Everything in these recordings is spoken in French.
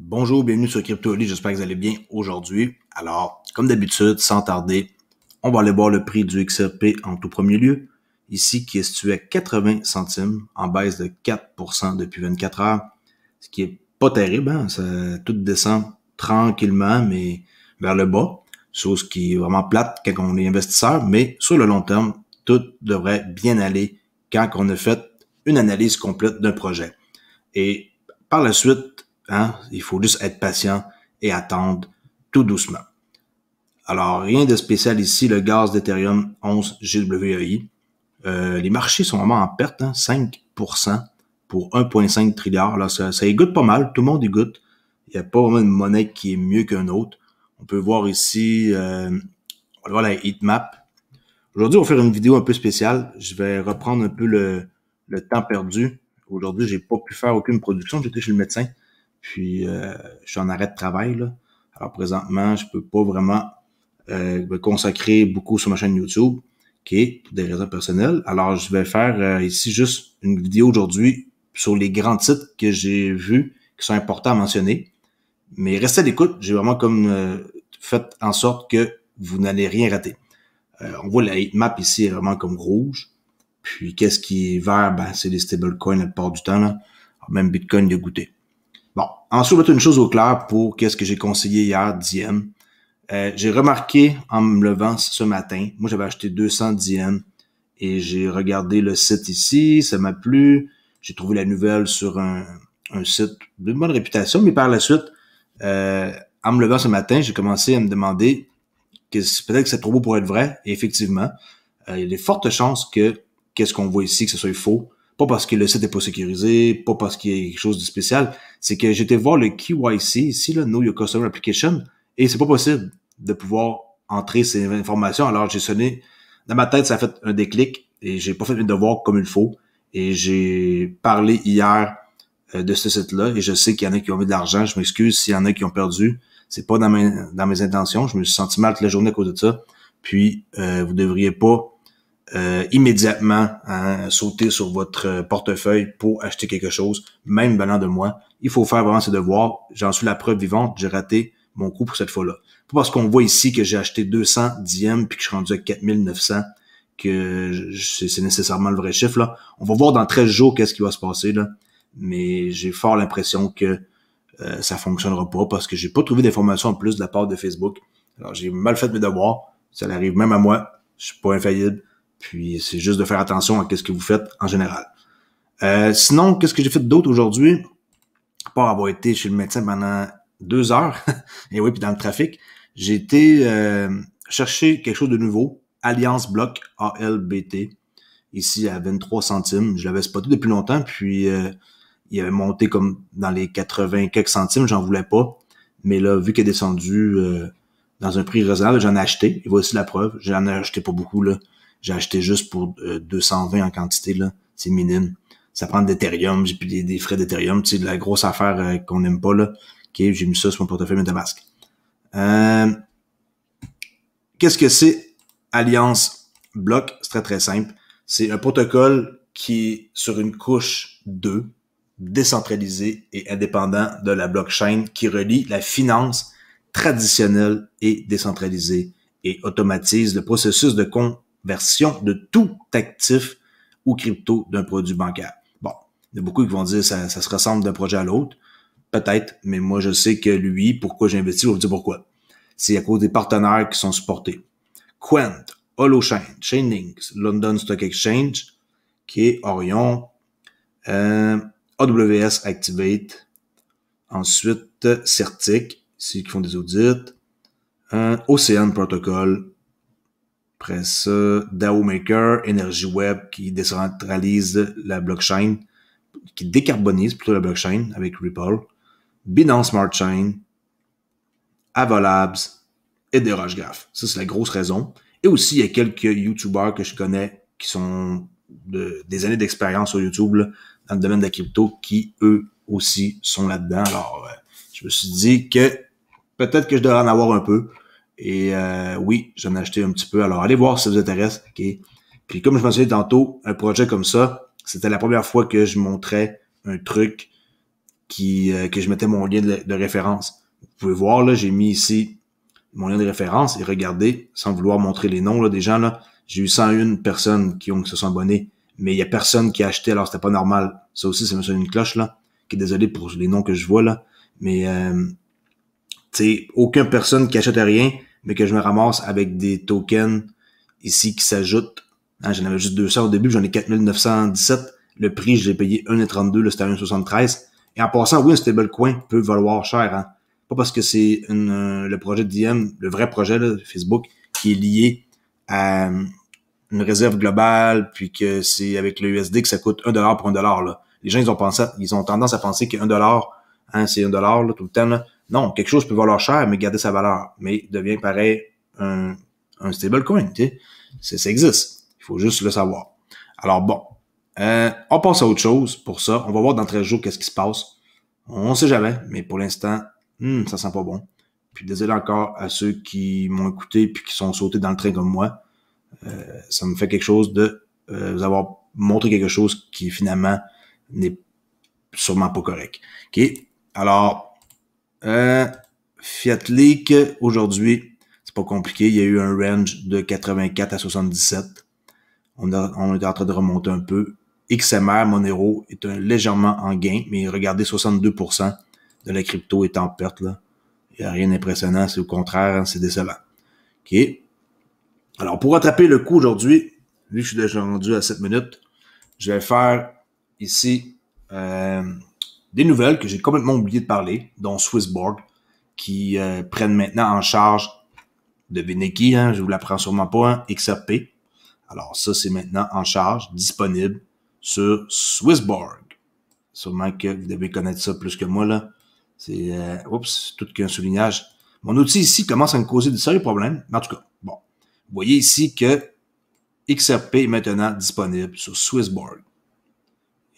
Bonjour, bienvenue sur CryptoOli, j'espère que vous allez bien aujourd'hui. Alors, comme d'habitude, sans tarder, on va aller voir le prix du XRP en tout premier lieu. Ici, qui est situé à 80 centimes, en baisse de 4% depuis 24 heures. Ce qui est pas terrible, hein? Ça tout descend tranquillement, mais vers le bas. Chose qui est vraiment plate quand on est investisseur, mais sur le long terme, tout devrait bien aller quand on a fait une analyse complète d'un projet. Et par la suite, il faut juste être patient et attendre tout doucement. Alors, rien de spécial ici, le gaz d'Ethereum 11 GWAI. Les marchés sont vraiment en perte, 5% pour 1,5 trilliard. Là, ça y goûte pas mal, tout le monde y goûte. Il n'y a pas vraiment une monnaie qui est mieux qu'une autre. On peut voir ici, on va voir la heatmap. Aujourd'hui, on va faire une vidéo un peu spéciale. Je vais reprendre un peu le temps perdu. Aujourd'hui, j'ai pas pu faire aucune production. J'étais chez le médecin. Puis, je suis en arrêt de travail, là. Alors, présentement, je peux pas vraiment me consacrer beaucoup sur ma chaîne YouTube, OK, pour des raisons personnelles. Alors, je vais faire ici juste une vidéo aujourd'hui sur les grands titres que j'ai vus qui sont importants à mentionner. Mais restez à l'écoute. J'ai vraiment fait en sorte que vous n'allez rien rater. On voit la heatmap ici est vraiment comme rouge. Puis, qu'est-ce qui est vert? Ben, c'est les stablecoins la plupart du temps, là. Alors, même Bitcoin, il a goûté. Bon, ensuite, on va mettre une chose au clair pour qu'est-ce que j'ai conseillé hier, Diem. J'ai remarqué en me levant ce matin, moi j'avais acheté 200 Diem et j'ai regardé le site ici, ça m'a plu. J'ai trouvé la nouvelle sur un site de bonne réputation, mais par la suite, en me levant ce matin, j'ai commencé à me demander que peut-être que c'est trop beau pour être vrai. Et effectivement, il y a des fortes chances que qu'est-ce qu'on voit ici, que ce soit faux. Pas parce que le site n'est pas sécurisé, pas parce qu'il y a quelque chose de spécial. C'est que j'étais voir le KYC ici, là, Know Your Customer Application, et c'est pas possible de pouvoir entrer ces informations. Alors j'ai sonné, dans ma tête, ça a fait un déclic et j'ai pas fait mes devoirs comme il faut. Et j'ai parlé hier de ce site-là et je sais qu'il y en a qui ont mis de l'argent. Je m'excuse s'il y en a qui ont perdu. C'est pas dans mes intentions. Je me suis senti mal toute la journée à cause de ça. Puis vous devriez pas immédiatement sauter sur votre portefeuille pour acheter quelque chose, même venant de moi. Il faut faire vraiment ses devoirs. J'en suis la preuve vivante. J'ai raté mon coup pour cette fois-là. Pas parce qu'on voit ici que j'ai acheté 200 Diem puis que je suis rendu à 4900 que c'est nécessairement le vrai chiffre, là. On va voir dans 13 jours qu'est-ce qui va se passer, là. Mais j'ai fort l'impression que ça fonctionnera pas parce que j'ai pas trouvé d'informations en plus de la part de Facebook. Alors, j'ai mal fait mes devoirs. Ça arrive même à moi. Je suis pas infaillible. Puis, c'est juste de faire attention à ce que vous faites en général. Sinon, qu'est-ce que j'ai fait d'autre aujourd'hui? À part avoir été chez le médecin pendant 2 heures, et oui, puis dans le trafic, j'ai été chercher quelque chose de nouveau, Alliance Block, ALBT, ici à 23 centimes. Je l'avais spoté depuis longtemps, puis il avait monté comme dans les 80 quelques centimes, j'en voulais pas. Mais là, vu qu'il est descendu dans un prix raisonnable, j'en ai acheté. Et voici la preuve, j'en ai acheté pas beaucoup, là. J'ai acheté juste pour 220 en quantité, là. C'est minime. Ça prend de l'Ethereum, j'ai pris des frais d'Ethereum, tu sais, de la grosse affaire qu'on n'aime pas, là. OK, j'ai mis ça sur mon portefeuille MetaMask. Qu'est-ce que c'est Alliance Block? C'est très, très simple. C'est un protocole qui est sur une couche 2, décentralisé et indépendant de la blockchain, qui relie la finance traditionnelle et décentralisée et automatise le processus de conversion de tout actif ou crypto d'un produit bancaire. Bon, il y a beaucoup qui vont dire que ça se ressemble d'un projet à l'autre. Peut-être, mais moi, je sais que lui, pourquoi j'ai investi, je vais vous dire pourquoi. C'est à cause des partenaires qui sont supportés. Quant, Holochain, Chainlinks, London Stock Exchange, qui est Orion, AWS Activate, ensuite Certic, ici qui font des audits, Ocean Protocol, après ça, DAO Maker, Energy Web qui décentralise la blockchain, qui décarbonise plutôt la blockchain avec Ripple, Binance Smart Chain, Avalabs et des Graph. Ça, c'est la grosse raison. Et aussi, il y a quelques YouTubers que je connais qui sont des années d'expérience sur YouTube là, dans le domaine de la crypto qui, eux aussi, sont là-dedans. Alors, je me suis dit que peut-être que je devrais en avoir un peu. Et oui, j'en ai acheté un petit peu. Alors, allez voir si ça vous intéresse. Okay. Puis comme je mentionnais tantôt, un projet comme ça, c'était la première fois que je montrais un truc que je mettais mon lien de référence. Vous pouvez voir, là, j'ai mis ici mon lien de référence et regardez, sans vouloir montrer les noms là, des gens, là, j'ai eu 101 personnes qui se sont abonnées, mais il y a personne qui a acheté, alors c'était pas normal. Ça aussi, ça me sonne une cloche, là, qui est désolé pour les noms que je vois, là, mais tu sais, aucune personne qui achète rien, mais que je me ramasse avec des tokens ici qui s'ajoutent. Hein, j'en avais juste 200 au début, j'en ai 4917. Le prix, je l'ai payé 1,32, là, c'était 1,73. Et en passant, oui, un stablecoin peut valoir cher, hein. Pas parce que c'est le projet de DM, le vrai projet là, de Facebook, qui est lié à une réserve globale, puis que c'est avec le USD que ça coûte $1 pour $1, là. Les gens, ils ont tendance à penser que $1, hein, c'est $1, là, tout le temps, là. Non, quelque chose peut valoir cher, mais garder sa valeur. Mais devient pareil un stablecoin, tu sais. Ça existe. Il faut juste le savoir. Alors bon, on passe à autre chose pour ça. On va voir dans 13 jours qu'est-ce qui se passe. On sait jamais, mais pour l'instant, ça sent pas bon. Puis désolé encore à ceux qui m'ont écouté puis qui sont sautés dans le train comme moi. Ça me fait quelque chose de vous avoir montré quelque chose qui finalement n'est sûrement pas correct. OK? Alors, Fiat Leak, aujourd'hui, c'est pas compliqué. Il y a eu un range de 84 à 77. On est en train de remonter un peu. XMR, Monero, est légèrement en gain, mais regardez, 62% de la crypto est en perte, là. Il n'y a rien d'impressionnant, c'est au contraire, hein, c'est décevant. OK? Alors, pour rattraper le coup aujourd'hui, vu que je suis déjà rendu à 7 minutes, je vais faire ici des nouvelles que j'ai complètement oublié de parler, dont Swissborg, qui prennent maintenant en charge, devinez qui, hein, je vous l'apprends sûrement pas, hein, XRP. Alors ça, c'est maintenant en charge, disponible sur Swissborg. Sûrement que vous devez connaître ça plus que moi, là. C'est, tout qu'un soulignage. Mon outil ici commence à me causer de sérieux problèmes. Mais en tout cas, bon. Vous voyez ici que XRP est maintenant disponible sur Swissborg.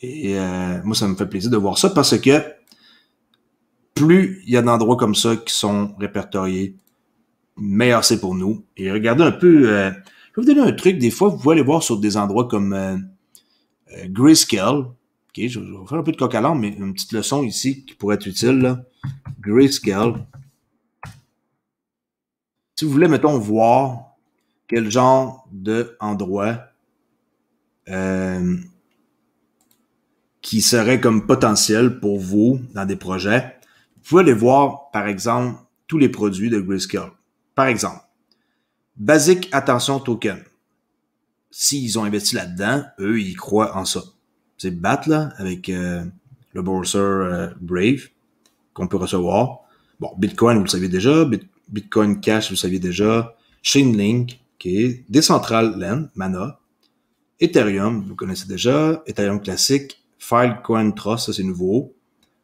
Et moi, ça me fait plaisir de voir ça parce que plus il y a d'endroits comme ça qui sont répertoriés, meilleur c'est pour nous. Et regardez un peu, je vais vous donner un truc, des fois, vous pouvez aller voir sur des endroits comme Grayscale. OK, je vais faire un peu de coq à l'âne, mais une petite leçon ici qui pourrait être utile, là. Grayscale. Si vous voulez, mettons, voir quel genre d'endroit qui serait comme potentiel pour vous dans des projets, vous pouvez aller voir, par exemple, tous les produits de Grayscale. Par exemple, Basic Attention Token. S'ils ont investi là-dedans, eux, ils croient en ça. C'est BAT, là, avec le Bourser Brave, qu'on peut recevoir. Bon, Bitcoin, vous le saviez déjà. Bitcoin Cash, vous le saviez déjà. Chainlink, OK. Decentraland, Mana. Ethereum, vous connaissez déjà. Ethereum classique. Filecoin Trust, ça c'est nouveau.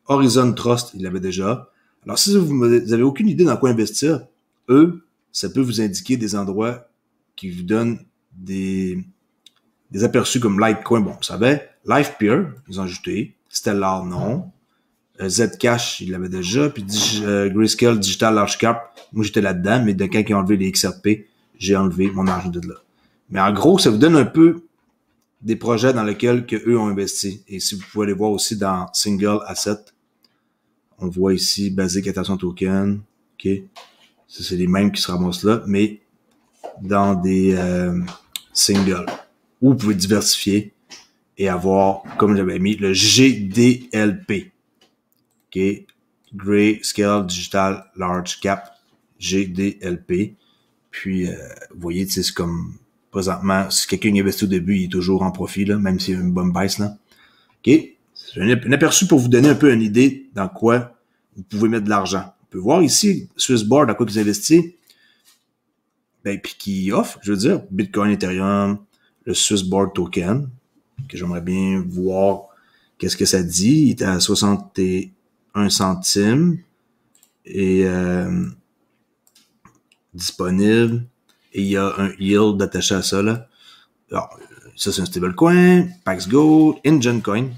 Horizon Trust, il l'avait déjà. Alors, si vous n'avez aucune idée dans quoi investir, eux, ça peut vous indiquer des endroits qui vous donnent des aperçus comme Litecoin, bon, vous savez. LifePeer, ils ont ajouté. Stellar, non. Zcash, il l'avait déjà. Puis Grayscale Digital Large Cap, moi j'étais là-dedans, mais quand ils ont enlevé les XRP, j'ai enlevé mon argent de là. Mais en gros, ça vous donne un peu des projets dans lesquels que eux ont investi. Et si vous pouvez aller voir aussi dans Single Asset, on voit ici Basic Attention Token. OK. Ça, c'est les mêmes qui se ramassent là, mais dans des singles. Ou vous pouvez diversifier et avoir, comme j'avais mis, le GDLP. OK. Grayscale Digital Large Cap. GDLP. Puis, vous voyez, c'est comme, présentement, si quelqu'un investit au début, il est toujours en profit, là, même s'il y a une bonne baisse, là. OK. C'est un aperçu pour vous donner un peu une idée dans quoi vous pouvez mettre de l'argent. On peut voir ici, Swissborg, dans quoi ils investissent. Ben, puis qui offre, je veux dire, Bitcoin, Ethereum, le Swissborg Token, que j'aimerais bien voir qu'est-ce que ça dit. Il était à 61 centimes et disponible. Et il y a un yield attaché à ça, là. Alors, ça, c'est un stablecoin. Pax Gold, InGenCoin.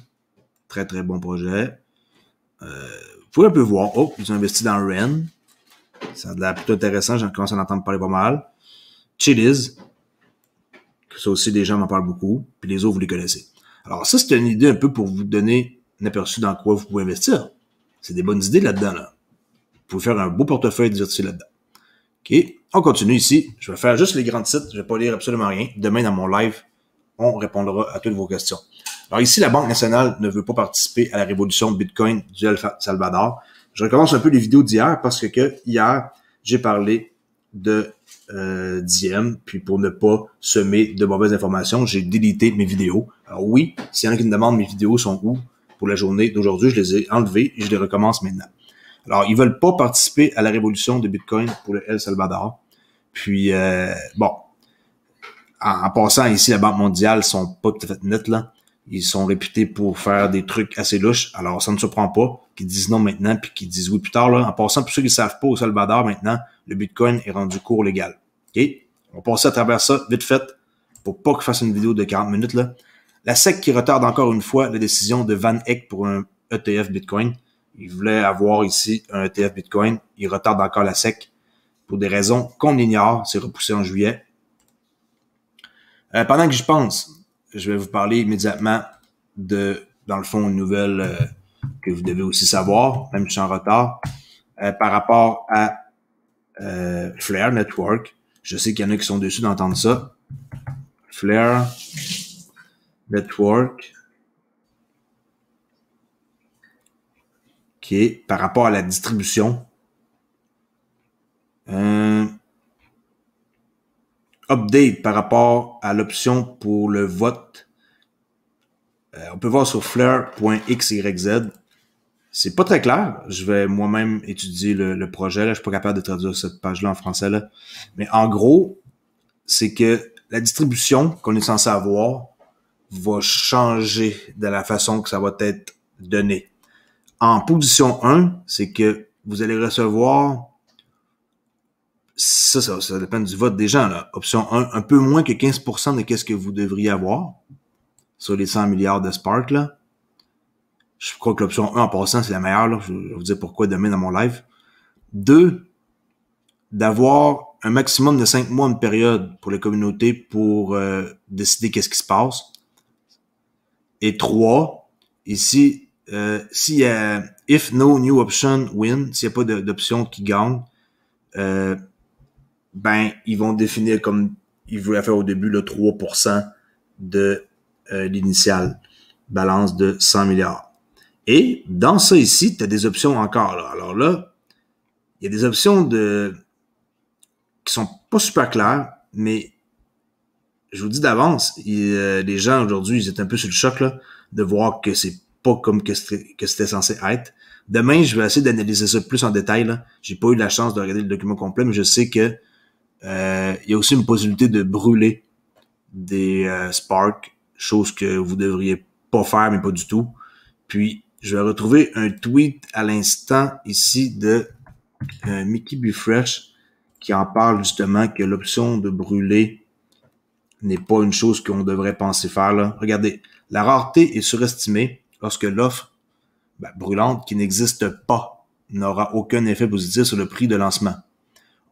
Très, très bon projet. Vous pouvez un peu voir. Oh, ils ont investi dans REN. Ça a l'air plutôt intéressant. J'en commence à en entendre parler pas mal. Chiliz. Ça aussi, les gens m'en parlent beaucoup. Puis les autres, vous les connaissez. Alors, ça, c'est une idée un peu pour vous donner un aperçu dans quoi vous pouvez investir. c'est des bonnes idées là-dedans, là. Vous pouvez faire un beau portefeuille diversifié là-dedans. OK, on continue ici. Je vais faire juste les grands titres. Je vais pas lire absolument rien. Demain, dans mon live, on répondra à toutes vos questions. Alors ici, la Banque nationale ne veut pas participer à la révolution Bitcoin du El Salvador. Je recommence un peu les vidéos d'hier parce que hier, j'ai parlé de Diem, puis pour ne pas semer de mauvaises informations, j'ai délité mes vidéos. Alors oui, s'il y en a qui me demandent mes vidéos sont où pour la journée d'aujourd'hui, je les ai enlevées et je les recommence maintenant. Alors, ils veulent pas participer à la révolution de Bitcoin pour le El Salvador. Puis, bon, en passant ici, la Banque mondiale sont pas tout à fait nettes, là. Ils sont réputés pour faire des trucs assez louches. Alors, ça ne surprend pas qu'ils disent non maintenant puis qu'ils disent oui plus tard, là. En passant, pour ceux qui ne savent pas, au Salvador, maintenant, le Bitcoin est rendu cours légal. OK? On va passer à travers ça, vite fait, pour pas que je fasse une vidéo de 40 minutes, là. La SEC qui retarde encore une fois la décision de Van Eck pour un ETF Bitcoin. Il voulait avoir ici un ETF Bitcoin. Il retarde encore la SEC pour des raisons qu'on ignore. C'est repoussé en juillet. Pendant que j'y pense, je vais vous parler immédiatement de, dans le fond, une nouvelle que vous devez aussi savoir, même si je suis en retard, par rapport à Flare Network. Je sais qu'il y en a qui sont déçus d'entendre ça. Flare Network. Qui est par rapport à la distribution. Update par rapport à l'option pour le vote. On peut voir sur flare.xyz. C'est pas très clair. Je vais moi-même étudier le projet. Là. Je suis pas capable de traduire cette page-là en français. Là. Mais en gros, c'est que la distribution qu'on est censé avoir va changer de la façon que ça va être donné. En position 1, c'est que vous allez recevoir, ça dépend du vote des gens, là. Option 1, un peu moins que 15% de qu'est-ce que vous devriez avoir sur les 100 milliards de Spark, là. Je crois que l'option 1, en passant, c'est la meilleure, là. Je vais vous dire pourquoi demain dans mon live. 2, d'avoir un maximum de 5 mois, une période pour les communautés pour décider qu'est-ce qui se passe. Et 3, ici, s'il y a if no new option win, s'il n'y a pas d'option qui gagne, ben ils vont définir comme ils voulaient faire au début le 3% de l'initiale balance de 100 milliards. Et dans ça ici, tu as des options encore. Là. Alors là, il y a des options qui sont pas super claires, mais je vous dis d'avance, les gens aujourd'hui, ils étaient un peu sur le choc là, de voir que c'est pas comme que c'était censé être. Demain, je vais essayer d'analyser ça plus en détail. Là. J'ai pas eu la chance de regarder le document complet, mais je sais que il y a aussi une possibilité de brûler des Spark, chose que vous devriez pas faire, mais pas du tout. Puis, je vais retrouver un tweet à l'instant ici de Mickey Bufresh qui en parle justement que l'option de brûler n'est pas une chose qu'on devrait penser faire. Là. Regardez, la rareté est surestimée lorsque l'offre brûlante qui n'existe pas n'aura aucun effet positif sur le prix de lancement.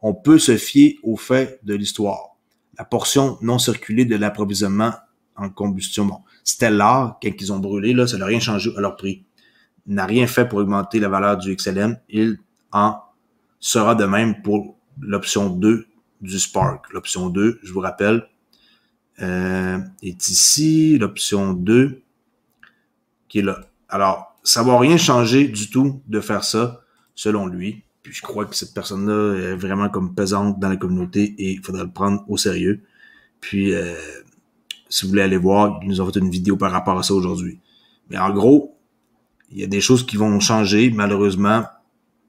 On peut se fier au fait de l'histoire. La portion non circulée de l'approvisionnement en combustion. Bon, Stellar, quand ils ont brûlé, là, ça n'a rien changé à leur prix. Il n'a rien fait pour augmenter la valeur du XLM. Il en sera de même pour l'option 2 du Spark. L'option 2, je vous rappelle, est ici, l'option 2, qui est là. Alors, ça va rien changer du tout de faire ça, selon lui. Puis je crois que cette personne-là est vraiment comme pesante dans la communauté et il faudrait le prendre au sérieux. Puis, si vous voulez aller voir, ils nous ont fait une vidéo par rapport à ça aujourd'hui. Mais en gros, il y a des choses qui vont changer, malheureusement,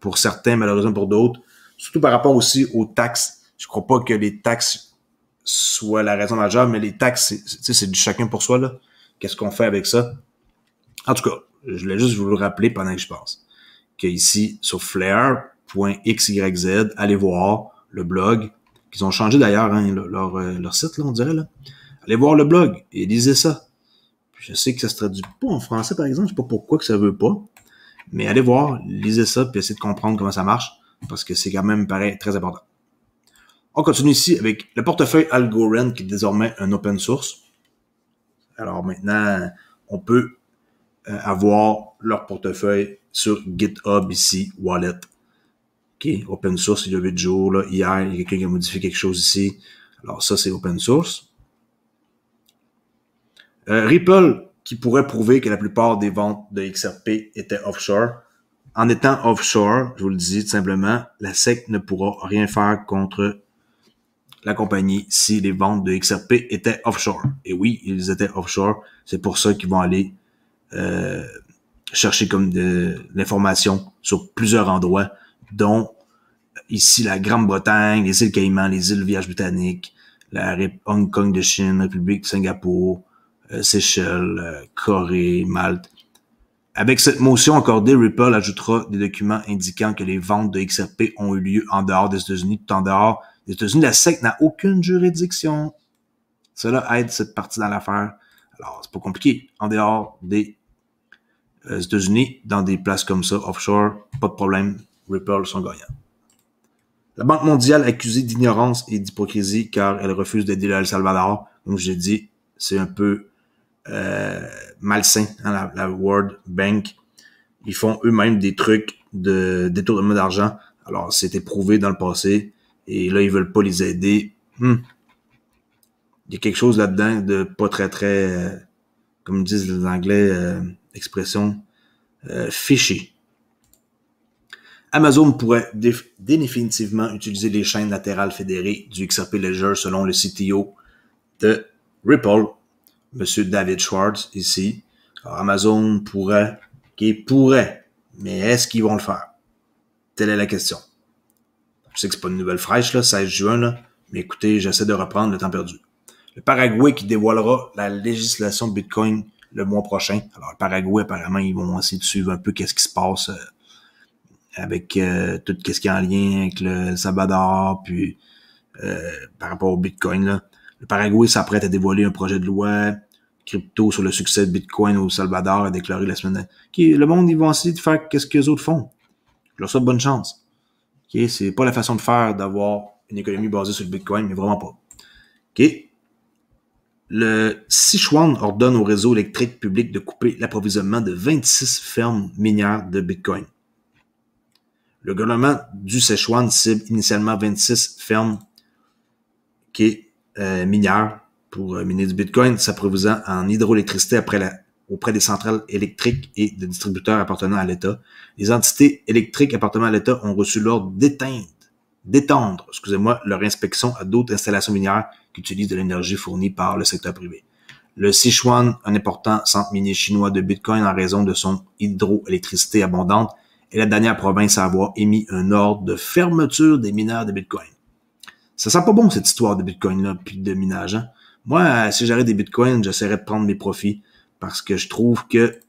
pour certains, malheureusement pour d'autres. Surtout par rapport aussi aux taxes. Je crois pas que les taxes soient la raison majeure, mais les taxes, c'est du chacun pour soi, là. Qu'est-ce qu'on fait avec ça? En tout cas, je voulais juste vous le rappeler pendant que je passe. Qu'ici, sur flare.xyz, allez voir le blog, qu'ils ont changé d'ailleurs, hein, leur site, là, on dirait, là. Allez voir le blog et lisez ça. Je sais que ça se traduit pas en français, par exemple, je sais pas pourquoi que ça veut pas. Mais allez voir, lisez ça, puis essayez de comprendre comment ça marche, parce que c'est quand même, pareil, très important. On continue ici avec le portefeuille Algorand, qui est désormais un open source. Alors maintenant, on peut avoir leur portefeuille sur GitHub ici, wallet. OK, open source, il y a 8 jours, là. Hier, il y a quelqu'un qui a modifié quelque chose ici. Alors ça, c'est open source. Ripple, qui pourrait prouver que la plupart des ventes de XRP étaient offshore. En étant offshore, je vous le dis tout simplement, la SEC ne pourra rien faire contre la compagnie si les ventes de XRP étaient offshore. Et oui, ils étaient offshore. C'est pour ça qu'ils vont aller chercher comme de l'information sur plusieurs endroits, dont ici la Grande-Bretagne, les îles Caïmans, les îles Vierges-Britanniques, la Hong Kong de Chine, République de Singapour, Seychelles, Corée, Malte. Avec cette motion accordée, Ripple ajoutera des documents indiquant que les ventes de XRP ont eu lieu en dehors des États-Unis. Tout en dehors des États-Unis, la SEC n'a aucune juridiction. Cela aide cette partie dans l'affaire. Alors, c'est pas compliqué. En dehors des États-Unis, dans des places comme ça, offshore, pas de problème. Ripple sont gagnants. La Banque mondiale accusée d'ignorance et d'hypocrisie car elle refuse d'aider le El Salvador. Comme je l'ai dit, c'est un peu malsain, hein, la World Bank. Ils font eux-mêmes des trucs de détournement d'argent. Alors, c'était prouvé dans le passé. Et là, ils veulent pas les aider. Il y a quelque chose là-dedans de pas très, comme disent les Anglais, expression, fishy. Amazon pourrait définitivement utiliser les chaînes latérales fédérées du XRP Ledger selon le CTO de Ripple, Monsieur David Schwartz, ici. Alors, Amazon pourrait, mais est-ce qu'ils vont le faire? Telle est la question. Je sais que c'est pas une nouvelle fraîche, là, 16 juin, là, mais écoutez, j'essaie de reprendre le temps perdu. Le Paraguay qui dévoilera la législation de Bitcoin le mois prochain. Alors, le Paraguay, apparemment, ils vont essayer de suivre un peu qu'est-ce qui se passe avec tout ce qui est en lien avec le Salvador, puis par rapport au Bitcoin, là. Le Paraguay s'apprête à dévoiler un projet de loi crypto sur le succès de Bitcoin au Salvador, a déclaré la semaine dernière. Okay, le monde, ils vont essayer de faire qu'est-ce que les autres font. Je leur souhaite bonne chance. Okay, c'est pas la façon de faire d'avoir une économie basée sur le Bitcoin, mais vraiment pas. Okay. Le Sichuan ordonne au réseau électrique public de couper l'approvisionnement de 26 fermes minières de Bitcoin. Le gouvernement du Sichuan cible initialement 26 fermes minières pour miner du Bitcoin, s'approvisaient en hydroélectricité auprès des centrales électriques et de distributeurs appartenant à l'État. Les entités électriques appartenant à l'État ont reçu l'ordre d'étendre leur inspection à d'autres installations minières qui utilisent de l'énergie fournie par le secteur privé. Le Sichuan, un important centre minier chinois de Bitcoin en raison de son hydroélectricité abondante, est la dernière province à avoir émis un ordre de fermeture des mineurs de Bitcoin. Ça sent pas bon, cette histoire de Bitcoin-là, puis de minage, hein? Moi, si j'arrête des Bitcoins, j'essaierais de prendre mes profits, parce que je trouve que,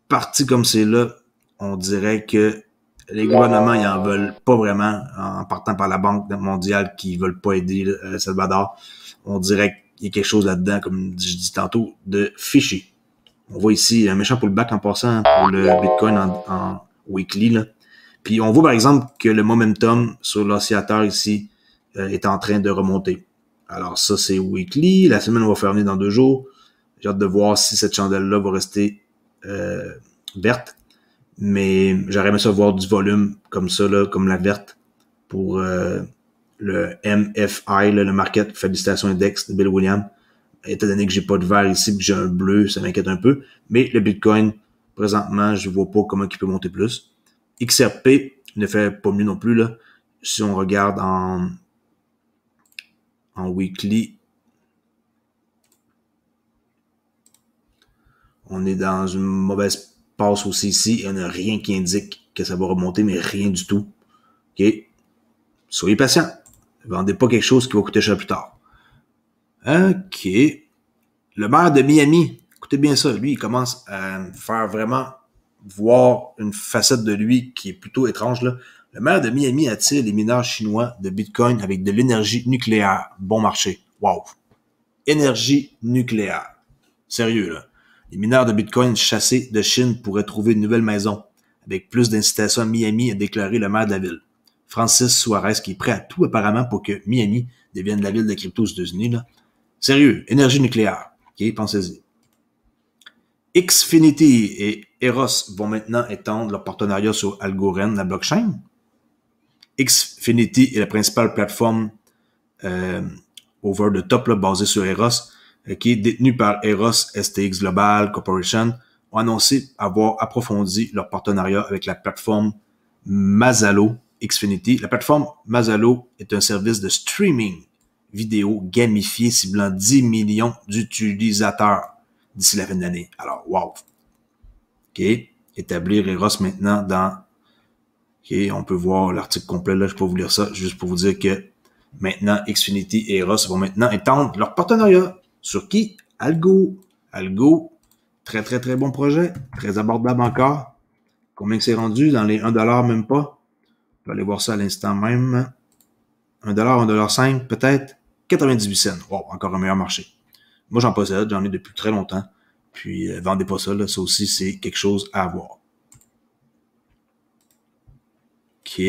parti comme c'est là, on dirait que les gouvernements, ils en veulent pas vraiment, en partant par la Banque mondiale, qui veulent pas aider El Salvador. On dirait qu'il y a quelque chose là-dedans, comme je dis tantôt, de fishy. On voit ici un méchant pullback en passant pour le Bitcoin en weekly, là. Puis on voit par exemple que le momentum sur l'oscillateur ici est en train de remonter. Alors ça, c'est weekly. La semaine va faire venir dans 2 jours. J'ai hâte de voir si cette chandelle-là va rester verte. Mais j'aurais aimé ça voir du volume comme ça, là, comme la verte, pour le MFI, là, le Market Félicitations Index de Bill Williams. Étant donné que j'ai pas de vert ici et que j'ai un bleu, ça m'inquiète un peu. Mais le Bitcoin, présentement, je vois pas comment il peut monter plus. XRP ne fait pas mieux non plus, là. Si on regarde en weekly, on est dans une mauvaise passe aussi ici. Il n'y a rien qui indique que ça va remonter, mais rien du tout. OK? Soyez patient. Ne vendez pas quelque chose qui va coûter cher plus tard. OK. Le maire de Miami, écoutez bien ça, lui, il commence à faire vraiment voir une facette de lui qui est plutôt étrange, là. Le maire de Miami attire les mineurs chinois de Bitcoin avec de l'énergie nucléaire. Bon marché. Wow. Énergie nucléaire. Sérieux, là. Les mineurs de Bitcoin chassés de Chine pourraient trouver une nouvelle maison. Avec plus d'incitation à Miami, a déclaré le maire de la ville. Francis Suarez, qui est prêt à tout apparemment pour que Miami devienne la ville de crypto aux États-Unis, là. Sérieux, énergie nucléaire. OK, pensez-y. Xfinity et Eros vont maintenant étendre leur partenariat sur Algorand, la blockchain. Xfinity est la principale plateforme over the top là, basée sur Eros, qui est détenue par Eros STX Global Corporation, ont annoncé avoir approfondi leur partenariat avec la plateforme Masalo Xfinity. La plateforme Masalo est un service de streaming vidéo gamifié ciblant 10 millions d'utilisateurs d'ici la fin de l'année. Alors, wow! OK. Établir Eros maintenant dans... OK, on peut voir l'article complet, là, je peux vous lire ça, juste pour vous dire que maintenant, Xfinity et Eros vont maintenant étendre leur partenariat. Sur qui? Algo. Algo, très, très, très bon projet, très abordable encore. Combien que c'est rendu? Dans les 1$ même pas. On va aller voir ça à l'instant même. 1$, 1,5$, peut-être. 98 cents. Wow, encore un meilleur marché. Moi, j'en possède, j'en ai depuis très longtemps. Puis, vendez pas ça, là. Ça aussi, c'est quelque chose à avoir. OK.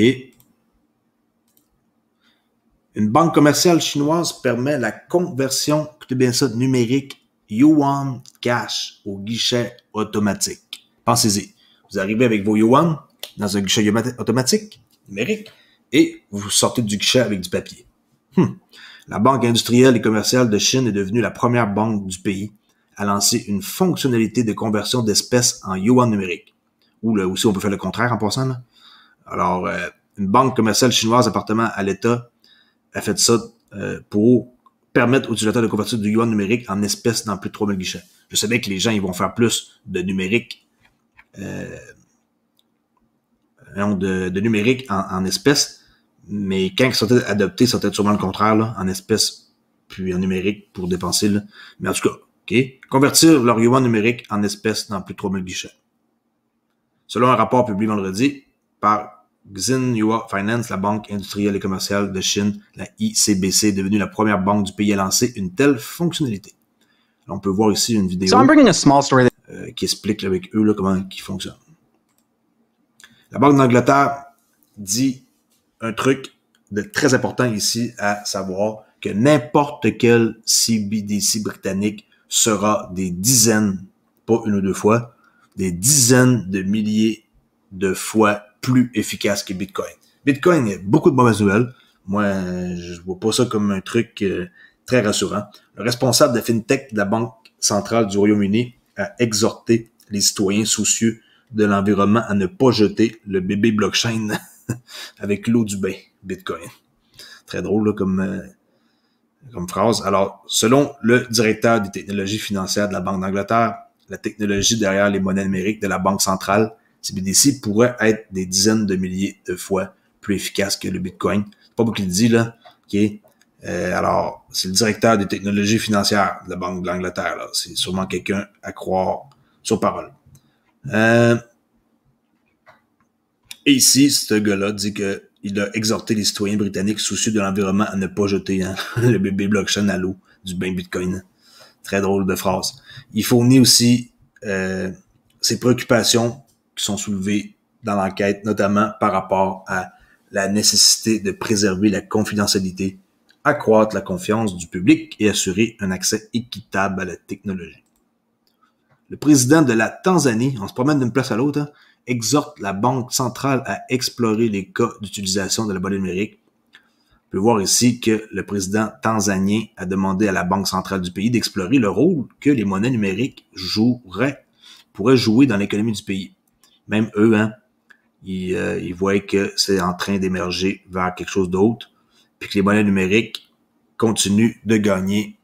Une banque commerciale chinoise permet la conversion, écoutez bien ça, numérique Yuan Cash au guichet automatique. Pensez-y. Vous arrivez avec vos Yuan dans un guichet automatique, numérique, et vous sortez du guichet avec du papier. La Banque industrielle et commerciale de Chine est devenue la première banque du pays à lancer une fonctionnalité de conversion d'espèces en yuan numérique. Ou là aussi, on peut faire le contraire en passant. Là. Alors, une banque commerciale chinoise appartenant à l'État a fait ça pour permettre aux utilisateurs de convertir du yuan numérique en espèces dans plus de 3000 guichets. Je sais bien que les gens ils vont faire plus de numérique de numérique en espèces, mais quand ils sont adoptés, ça va être sûrement le contraire, là, en espèces puis en numérique pour dépenser. Là. Mais en tout cas, okay, convertir leur yuan numérique en espèces dans plus de 3000 guichets. Selon un rapport publié vendredi par Xinhua Finance, la Banque industrielle et commerciale de Chine, la ICBC, est devenue la première banque du pays à lancer une telle fonctionnalité. Là, on peut voir ici une vidéo qui explique là, avec eux là, comment ils fonctionnent. La Banque d'Angleterre dit un truc de très important ici à savoir que n'importe quel CBDC britannique sera des dizaines, pas une ou deux fois, des dizaines de milliers de fois plus efficace que Bitcoin. Bitcoin, il y a beaucoup de mauvaises nouvelles. Moi, je vois pas ça comme un truc très rassurant. Le responsable de FinTech de la Banque centrale du Royaume-Uni a exhorté les citoyens soucieux de l'environnement à ne pas jeter le bébé blockchain avec l'eau du bain, Bitcoin. Très drôle là, comme phrase. Alors, selon le directeur des technologies financières de la Banque d'Angleterre, la technologie derrière les monnaies numériques de la Banque centrale, CBDC, pourrait être des dizaines de milliers de fois plus efficace que le Bitcoin. C'est pas beaucoup qui le dit, là. Okay. Alors, c'est le directeur des technologies financières de la Banque d'Angleterre, là. C'est sûrement quelqu'un à croire sur parole. Et ici, ce gars-là dit que il a exhorté les citoyens britanniques soucieux de l'environnement à ne pas jeter le bébé blockchain à l'eau du bain Bitcoin. Très drôle de phrase. Il fournit aussi ses préoccupations qui sont soulevées dans l'enquête, notamment par rapport à la nécessité de préserver la confidentialité, accroître la confiance du public et assurer un accès équitable à la technologie. Le président de la Tanzanie, on se promène d'une place à l'autre, hein, exhorte la Banque centrale à explorer les cas d'utilisation de la monnaie numérique. On peut voir ici que le président tanzanien a demandé à la Banque centrale du pays d'explorer le rôle que les monnaies numériques pourraient jouer dans l'économie du pays. Même eux, hein, ils voient que c'est en train d'émerger vers quelque chose d'autre, puis que les monnaies numériques continuent de gagner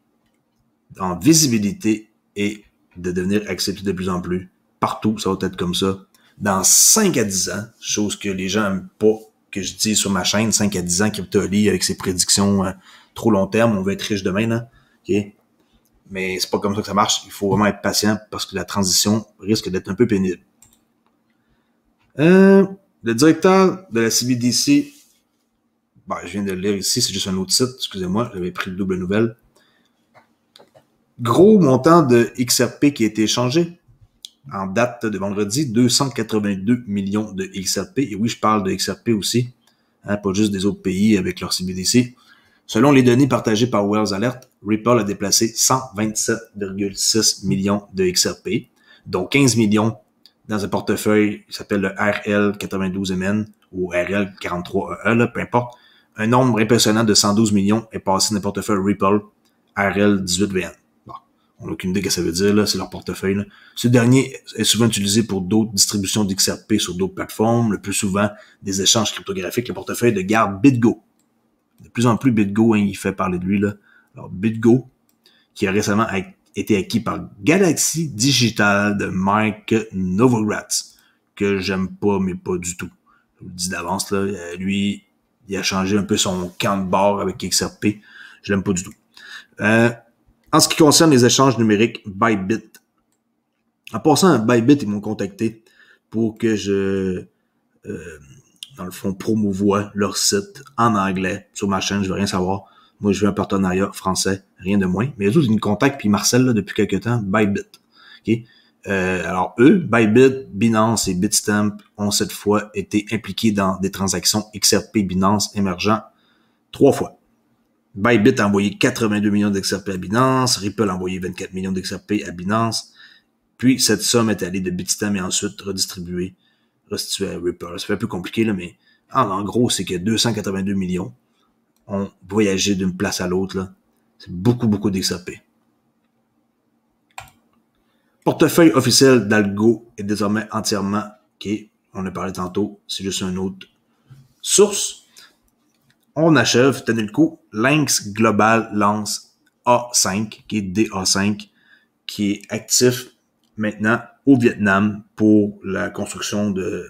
en visibilité et de devenir acceptées de plus en plus. Partout, ça va être comme ça. Dans 5 à 10 ans, chose que les gens n'aiment pas que je dis sur ma chaîne, 5 à 10 ans, Crypto.ly avec ses prédictions trop long terme, on veut être riche demain, là. Okay? Mais c'est pas comme ça que ça marche. Il faut vraiment être patient parce que la transition risque d'être un peu pénible. Le directeur de la CBDC, je viens de le lire ici, c'est juste un autre site, excusez-moi, j'avais pris le double nouvelle. Gros montant de XRP qui a été échangé en date de vendredi, 282 millions de XRP. Et oui, je parle de XRP aussi, hein, pas juste des autres pays avec leur CBDC. Selon les données partagées par Wells Alert, Ripple a déplacé 127,6 millions de XRP, dont 15 millions dans un portefeuille qui s'appelle le RL92MN ou RL43EE, là, peu importe. Un nombre impressionnant de 112 millions est passé dans le portefeuille Ripple RL18VN. Bon, on n'a aucune idée de ce que ça veut dire, là, c'est leur portefeuille. Là. Ce dernier est souvent utilisé pour d'autres distributions d'XRP sur d'autres plateformes, le plus souvent des échanges cryptographiques, le portefeuille de garde BitGo. De plus en plus, BitGo, il fait parler de lui, là. Alors, BitGo, qui a récemment été acquis par Galaxy Digital de Mike Novogratz, que j'aime pas, mais pas du tout. Je vous le dis d'avance, là. Lui, il a changé un peu son camp de bord avec XRP. Je l'aime pas du tout. En ce qui concerne les échanges numériques, Bybit. En passant, Bybit, ils m'ont contacté pour que je, dans le fond, promouvoie leur site en anglais sur ma chaîne. Je veux rien savoir. Moi, je veux un partenariat français, rien de moins. Mais eux autres, ils me contactent, puis Marcel, là, depuis quelques temps, Bybit. Okay? Alors, eux, Bybit, Binance et Bitstamp ont cette fois été impliqués dans des transactions XRP Binance émergents 3 fois. Bybit a envoyé 82 millions d'XRP à Binance, Ripple a envoyé 24 millions d'XRP à Binance, puis cette somme est allée de Bitstamp et ensuite restituée à Ripple. Ça fait un peu compliqué, là, mais en gros, c'est que 282 millions ont voyagé d'une place à l'autre, là. C'est beaucoup, beaucoup d'XRP. Portefeuille officiel d'Algo est désormais entièrement, ok, on a parlé tantôt, c'est juste une autre source. On achève, tenez le coup, Lynx Global lance A5, qui est DA5, qui est actif maintenant au Vietnam pour la construction de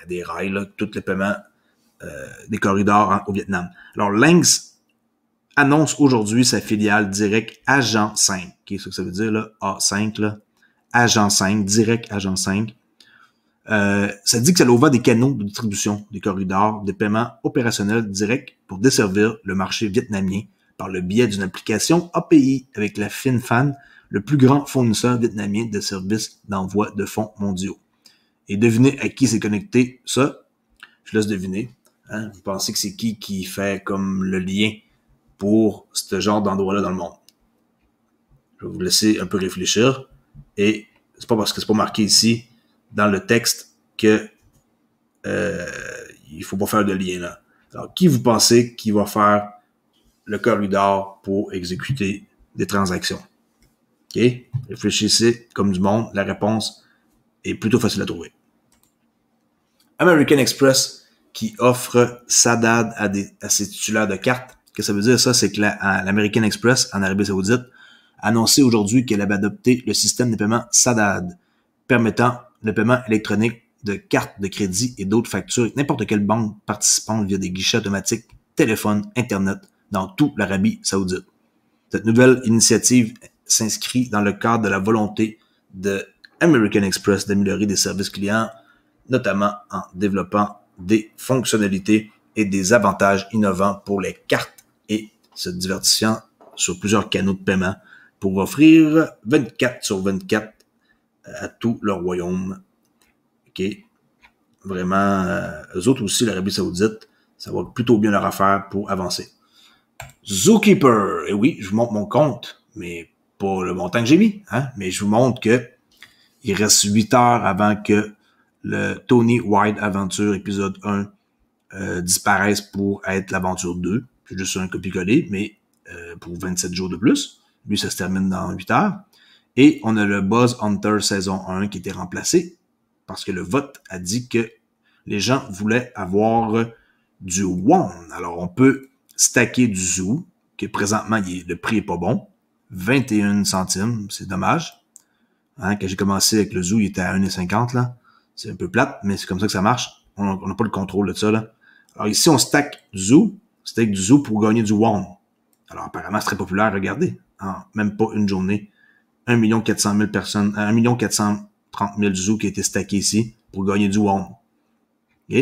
des rails, là, tous les paiements des corridors au Vietnam. Alors, Lynx annonce aujourd'hui sa filiale Direct Agent 5. Okay, c'est ce que ça veut dire, là, A5, là. Agent 5, Direct Agent 5. Ça dit que ça ouvre des canaux de distribution des corridors de paiement opérationnels directs pour desservir le marché vietnamien par le biais d'une application API avec la FinFan, le plus grand fournisseur vietnamien de services d'envoi de fonds mondiaux. Et devinez à qui c'est connecté, ça, je laisse deviner. Hein? Vous pensez que c'est qui fait comme le lien pour ce genre d'endroit-là dans le monde? Je vais vous laisser un peu réfléchir. Et c'est pas parce que c'est pas marqué ici dans le texte que il faut pas faire de lien là. Alors, qui vous pensez qui va faire le corridor pour exécuter des transactions? OK? Réfléchissez comme du monde. La réponse est plutôt facile à trouver. American Express qui offre SADAD à ses titulaires de cartes. Ce que ça veut dire, ça, c'est que l'American Express en Arabie Saoudite a annoncé aujourd'hui qu'elle avait adopté le système de paiement SADAD, permettant le paiement électronique de cartes de crédit et d'autres factures avec n'importe quelle banque participante via des guichets automatiques, téléphone, Internet, dans toute l'Arabie Saoudite. Cette nouvelle initiative s'inscrit dans le cadre de la volonté de American Express d'améliorer des services clients, notamment en développant des fonctionnalités et des avantages innovants pour les cartes et se diversifiant sur plusieurs canaux de paiement pour offrir 24/24 à tout le royaume. OK? Vraiment, eux autres aussi, l'Arabie Saoudite, ça va plutôt bien leur affaire pour avancer. Zookeeper, et oui, je vous montre mon compte, mais pas le montant que j'ai mis, hein, mais je vous montre que il reste 8 heures avant que le Tony White Aventure épisode 1 disparaisse pour être l'aventure 2. C'est juste un copier-coller, mais pour 27 jours de plus. Lui, ça se termine dans 8 heures. Et on a le Buzz Hunter saison 1 qui était remplacé parce que le vote a dit que les gens voulaient avoir du won. Alors, on peut stacker du zoo, que présentement, le prix est pas bon. 21 centimes, c'est dommage. Hein, quand j'ai commencé avec le zoo, il était à 1,50 là. C'est un peu plate, mais c'est comme ça que ça marche. On n'a pas le contrôle de ça, là. Alors ici, on stack du zoo pour gagner du won. Alors apparemment, c'est très populaire, regardez. En même pas une journée. 1 400 000 personnes, 1 430 000 zoo qui a été stacké ici pour gagner du won. OK?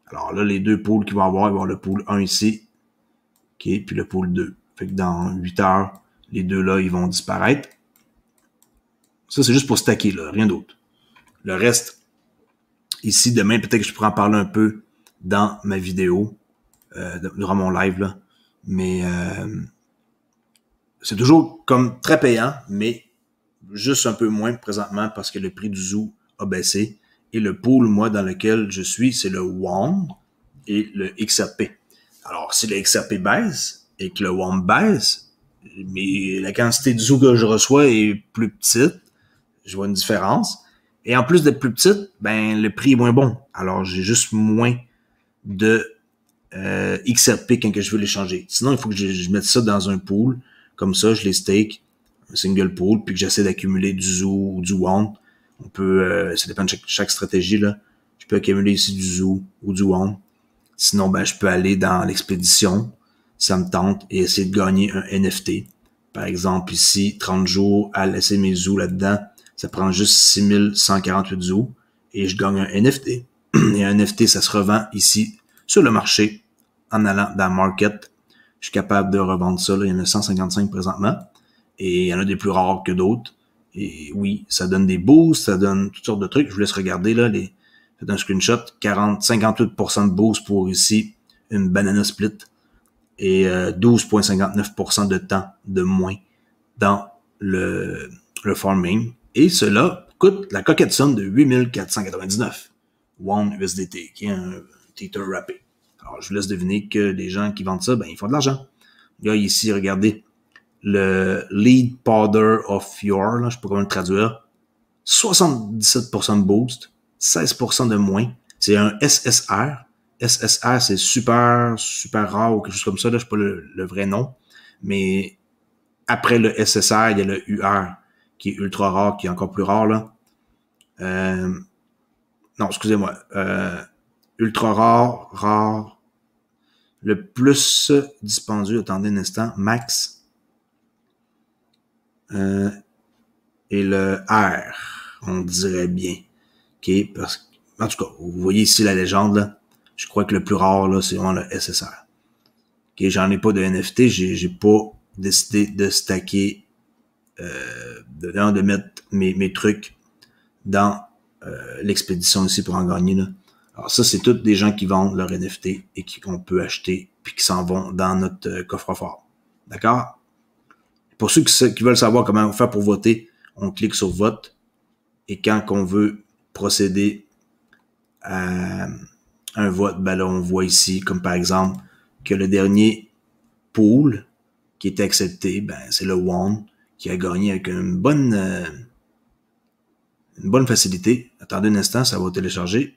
Alors là, les deux pools qu'il va y avoir le pool 1 ici, OK, puis le pool 2. Fait que dans 8 heures, les deux là, ils vont disparaître. Ça, c'est juste pour stacker, là, rien d'autre. Le reste, ici, demain, peut-être que je pourrais en parler un peu dans ma vidéo, durant mon live, là. Mais c'est toujours comme très payant, mais juste un peu moins présentement parce que le prix du zoo a baissé. Et le pool, moi, dans lequel je suis, c'est le WOM et le XRP. Alors, si le XRP baisse et que le WOM baisse, mais la quantité de zoo que je reçois est plus petite, je vois une différence. Et en plus d'être plus petite, ben le prix est moins bon. Alors, j'ai juste moins de XRP quand que je veux les changer. Sinon, il faut que je mette ça dans un pool. Comme ça, je les stake, un single pool, puis que j'essaie d'accumuler du zoo ou du WOM. On peut, ça dépend de chaque stratégie, là. Je peux accumuler ici du zoo ou du WOM. Sinon, ben, je peux aller dans l'expédition. Ça me tente et essayer de gagner un NFT. Par exemple, ici, 30 jours à laisser mes zoos là-dedans. Ça prend juste 6148 zoos et je gagne un NFT. Et un NFT, ça se revend ici sur le marché en allant dans Market. Je suis capable de revendre ça. Là. Il y en a 155 présentement. Et il y en a des plus rares que d'autres. Et oui, ça donne des boosts, ça donne toutes sortes de trucs. Je vous laisse regarder là, faites un screenshot. 58% de boost pour ici une banana split et 12,59% de temps de moins dans le farming. Et cela coûte la coquette somme de 8499 WOM USDT, qui est un Tether wrappé. Alors, je vous laisse deviner que les gens qui vendent ça, ben, ils font de l'argent. Il y a ici, regardez, le Lead Powder of Your, là, je sais pas comment le traduire, 77% de boost, 16% de moins. C'est un SSR. SSR, c'est super rare ou quelque chose comme ça, là, je sais pas le vrai nom. Mais après le SSR, il y a le UR, qui est ultra rare, qui est encore plus rare, là. Non, excusez-moi. Ultra rare. Le plus dispendieux, attendez un instant, max. Et le R, on dirait bien. OK, parce que, en tout cas, vous voyez ici la légende, là. Je crois que le plus rare, là, c'est vraiment le SSR. OK, j'en ai pas de NFT, j'ai pas décidé de stacker, de mettre mes trucs dans l'expédition ici pour en gagner, là. Alors ça, c'est tous des gens qui vendent leur NFT et qu'on peut acheter puis qui s'en vont dans notre coffre-fort. D'accord? Pour ceux qui veulent savoir comment faire pour voter, on clique sur vote et quand on veut procéder à un vote, ben là, on voit ici, comme par exemple, que le dernier pool qui est accepté, ben c'est le WOM qui a gagné avec une bonne facilité. Attendez un instant, ça va télécharger.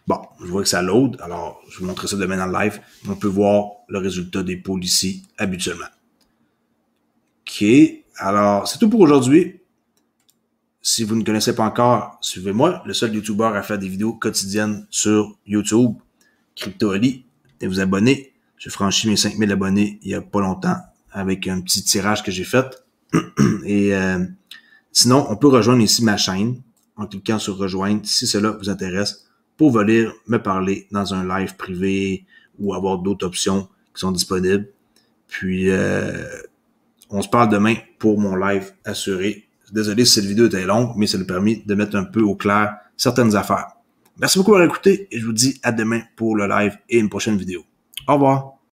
Bon, je vois que ça load, alors je vous montrer ça demain dans le live. On peut voir le résultat des pools ici, habituellement. OK, alors c'est tout pour aujourd'hui. Si vous ne connaissez pas encore, suivez-moi, le seul YouTuber à faire des vidéos quotidiennes sur YouTube, CryptoAli. Et vous abonner. J'ai franchi mes 5000 abonnés il y a pas longtemps avec un petit tirage que j'ai fait. Et sinon, on peut rejoindre ici ma chaîne en cliquant sur rejoindre si cela vous intéresse pour venir me parler dans un live privé ou avoir d'autres options qui sont disponibles. Puis, on se parle demain pour mon live assuré. Désolé si cette vidéo était longue, mais ça nous a permis de mettre un peu au clair certaines affaires. Merci beaucoup d'avoir écouté et je vous dis à demain pour le live et une prochaine vidéo. Au revoir.